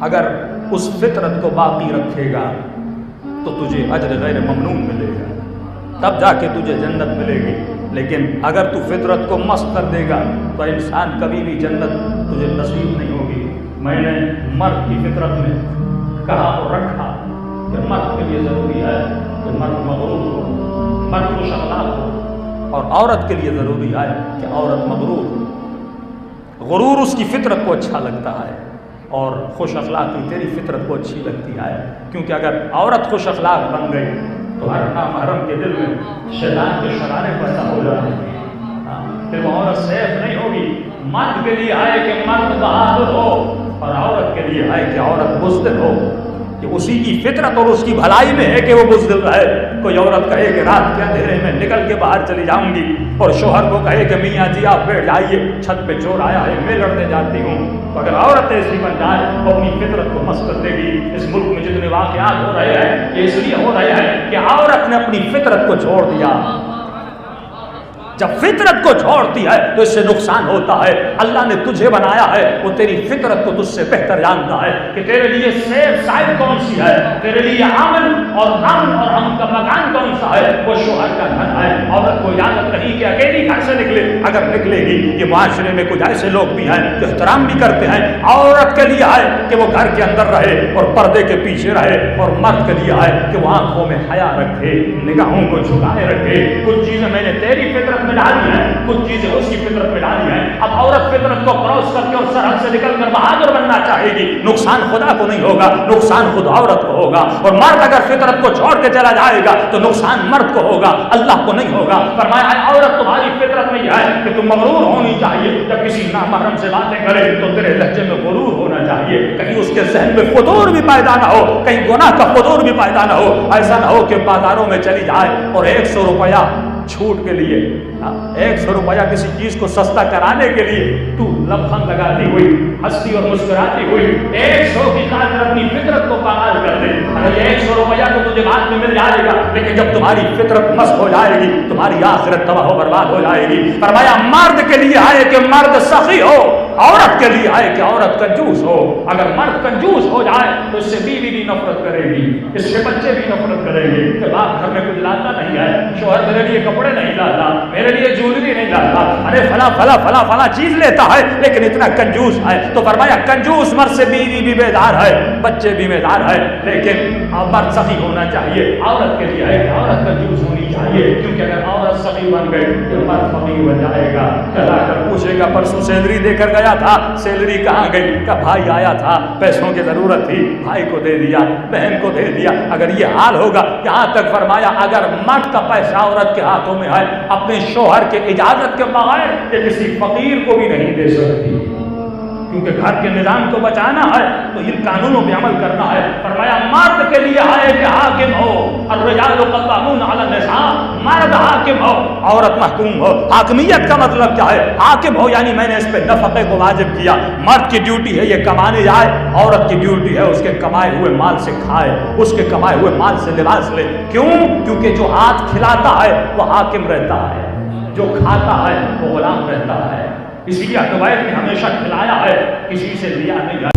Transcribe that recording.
اگر اس فطرت کو باقی رکھے گا تو تجھے اجر غیر ممنون ملے گا، تب جا کے تجھے جنت ملے گی۔ لیکن اگر تو فطرت کو مست کر دے گا تو انسان کبھی بھی جنت تجھے نصیب نہیں ہوگی۔ میں نے مرد کی فطرت میں کہا اور رکھا کہ مرد کے لیے ضروری ہے کہ مرد مغرور ہو، مرد خوش اخلاق ہو، اور عورت کے لیے ضروری ہے کہ عورت مغرور ہو۔ غرور اس کی فطرت کو اچھا لگتا ہے اور خوش اخلاقی تیری فطرت کو اچھی لگتی ہے، کیونکہ اگر عورت خوش اخلاق بن گئی تو ہر نامحرم کے دل میں شیطان کے شرارے پیدا ہو جائیں گے، پھر وہ عورت سیف نہیں ہوگی۔ مرد کے لیے ہے کہ مرد بہادر ہو اور عورت کے لیے ہے کہ عورت بزدل ہو، کہ اسی کی فطرت اور اس کی بھلائی میں ہے کہ وہ بزدل رہے۔ کوئی عورت کہے کہ رات کے اندھیرے میں نکل کے باہر چلی جاؤں گی، اور شوہر کو کہے کہ میاں جی آپ بیٹھ جائیے، چھت پہ چور آیا ہے میں لڑنے جاتی ہوں، تو اگر عورت ایسی بن جائے وہ اپنی فطرت کو مست کر دے گی۔ اس ملک میں جتنے واقعات ہو رہے ہیں یہ اس لیے ہو رہے ہیں کہ عورت نے اپنی فطرت کو چھوڑ دیا۔ جب فطرت کو چھوڑتی ہے تو اس سے نقصان ہوتا ہے۔ اللہ نے تجھے بنایا ہے، وہ تیری فطرت کو تجھ سے بہتر جانتا ہے کہ تیرے لیے سیف سائڈ کون سی ہے، تیرے لیے امن اور امن کا مکان کون سا ہے، وہ شوہر کا گھر ہے۔ عورت کو اجازت نہیں کہ اکیلی گھر سے نکلے، اگر نکلے گی یہ معاشرے میں کچھ ایسے لوگ بھی ہیں جو احترام بھی کرتے ہیں۔ عورت کے لیے ہے کہ وہ گھر کے اندر رہے اور پردے کے پیچھے رہے، اور مرد کے لیے ہے کہ وہ آنکھوں میں حیا رکھے، نگاہوں کو جھکائے رکھے۔ کچھ چیزیں میں نے تیری فطرت میں ڈالی ہیں، کچھ چیزیں اس کی فطرت میں ڈالی ہیں۔ اب عورت فطرت کو کراس کر کے اور سرحد سے نکل کر بہادر بننا چاہے گی، نقصان خدا کو نہیں ہوگا، نقصان خود عورت کو ہوگا۔ اور مرد اگر فطرت کو چھوڑ کے چلا جائے گا تو نقصان مرد کو ہوگا، اللہ کو نہیں ہوگا۔ فرمایا عورت تمہاری فطرت میں یہ ہے کہ تم مغرور ہونی چاہیے، جب کسی نامحرم سے باتیں کرے تو تیرے لہجے میں غرور ہونا چاہیے، کہیں اس کے ذہن میں فجور بھی پیدا نہ ہو، کہیں گناہ کا فجور بھی پیدا نہ ہو۔ ایسا نہ ہو کہ بازاروں میں چلی جائے اور 100 روپیہ چھوٹ کے لیے، 100 روپیہ کسی چیز کو سستا کرانے کے لیے تو لبخند لگاتی ہوئی، ہنستی اور مسکراتی ہوئی 100 کی خاطر اپنی فطرت کو پامال کر دے۔ اگر یہ 100 روپیہ تو تجھے بعد میں مل جائے گا، لیکن جب تمہاری فطرت مست ہو جائے گی تمہاری آخرت تباہ و برباد ہو جائے گی۔ فرمایا مرد کے لیے آئے کہ مرد سخی ہو، عورت کے لیے آئے کہ عورت کنجوس ہو۔ اگر مرد کنجوس ہو جائے تو اس سے بیوی بھی نفرت کرے گی، اس سے بچے بھی نفرت کریں گے کہ باپ گھر میں کچھ لاتا نہیں ہے، شوہر میرے لیے کپڑے نہیں لاتا، میرے لیے جویلری نہیں لاتا، ارے فلاں فلاں فلاں فلاں چیز لیتا ہے لیکن اتنا کنجوس ہے۔ تو فرمایا کنجوس مرد سے بیوی بھی بیدار ہے، بچے بھی بیدار ہے، لیکن مرد سخی ہونا چاہیے۔ عورت کے لیے ہے کہ عورت کنجوس ہونی چاہیے، کیونکہ اگر عورت سخی بن گئی تو مرد فقیر بن جائے گا۔ چلا کر پوچھے گا پرسوں سیلری دے کر گیا تھا، سیلری کہاں گئی؟ کہ بھائی آیا تھا، پیسوں کی ضرورت تھی، بھائی کو دے دیا، بہن کو دے دیا۔ اگر یہ حال ہوگا، یہاں تک فرمایا اگر مرد کا پیسہ عورت کے ہاتھوں میں ہے اپنے شوہر کے اجازت کے بغیر یہ کسی فقیر کو بھی نہیں دے سکتی، کیونکہ گھر کے نظام کو بچانا ہے تو ان قانونوں پہ عمل کرنا ہے۔ فرمایا مرد کے لیے ہے کہ حاکم ہو، الرجال قوامون علی النساء، مرد حاکم ہو، عورت محکوم ہو۔ حاکمیت کا مطلب کیا ہے؟ حاکم ہو یعنی میں نے اس پہ نفقے کو واجب کیا، مرد کی ڈیوٹی ہے یہ کمانے جائے، عورت کی ڈیوٹی ہے اس کے کمائے ہوئے مال سے کھائے، اس کے کمائے ہوئے مال سے لباس لے۔ کیوں؟ کیونکہ جو ہاتھ کھلاتا ہے وہ حاکم رہتا ہے، جو کھاتا ہے وہ غلام رہتا ہے۔ اسی لیے روایت میں ہمیشہ کھلایا ہے، کسی سے لیا نہیں ہے۔